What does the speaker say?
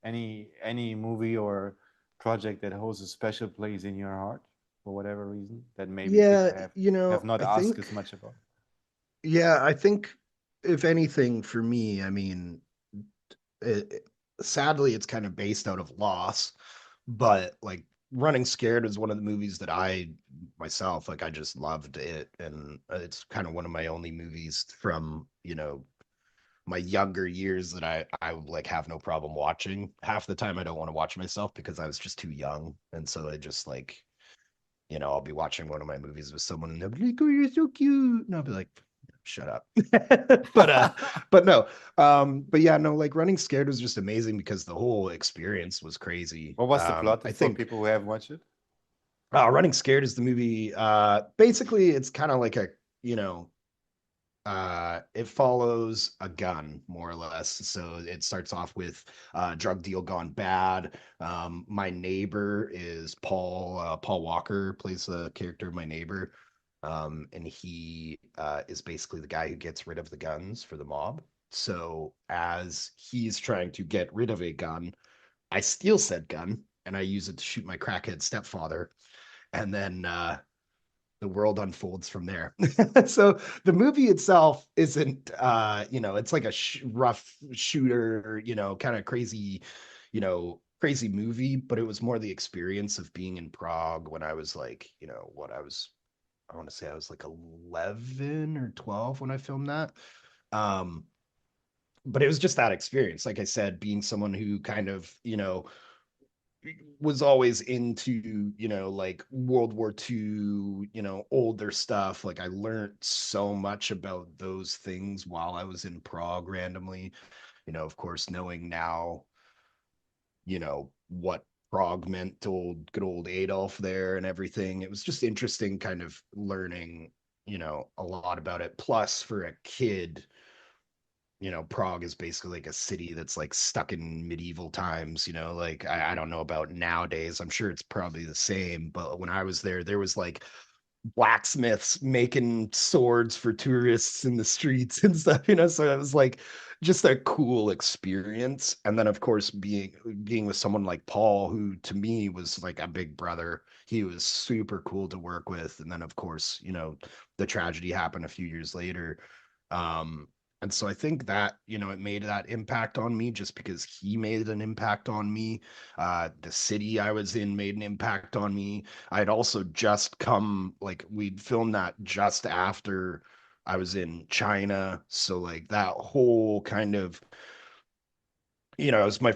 any movie or project that holds a special place in your heart for whatever reason that maybe Yeah, people have not I asked think, as much about? yeah, I think if anything for me, I mean, sadly, it's kind of based out of loss, but like Running Scared is one of the movies that I myself, like, I just loved it. And it's kind of one of my only movies from, my younger years that I would like have no problem watching. Half the time I don't want to watch myself because I was just too young. And so I just like, I'll be watching one of my movies with someone and they'll be like, "Oh, you're so cute." And I'll be like, "Shut up." but but no. But yeah, no, like Running Scared was just amazing because the whole experience was crazy. What was the plot I for think people who haven't watched it? Running Scared is the movie. Basically it's kind of like a, you know, it follows a gun more or less. So it starts off with drug deal gone bad. My neighbor is Paul Walker plays the character of my neighbor. And he is basically the guy who gets rid of the guns for the mob. So as he's trying to get rid of a gun, I steal said gun and I use it to shoot my crackhead stepfather. And then the world unfolds from there. So the movie itself isn't, it's like a rough shooter, kind of crazy, crazy movie, but it was more the experience of being in Prague when I was like, I want to say I was like 11 or 12 when I filmed that. Um, but it was just that experience. Like I said, being someone who kind of, was always into, like World War II, older stuff. Like I learned so much about those things while I was in Prague randomly. Of course, knowing now, what Prague meant to good old Adolf there and everything. It was just interesting kind of learning, a lot about it. Plus, for a kid, Prague is basically like a city that's like stuck in medieval times, like I don't know about nowadays. I'm sure it's probably the same, but when I was there, there was like blacksmiths making swords for tourists in the streets and stuff, so it was like just a cool experience. And then of course being with someone like Paul, who to me was like a big brother. He was super cool to work with. And then of course, the tragedy happened a few years later. um and so I think that, it made that impact on me just because he made an impact on me. The city I was in made an impact on me. I'd also just come, like, we'd filmed that just after I was in China. So, like, that whole kind of, it was my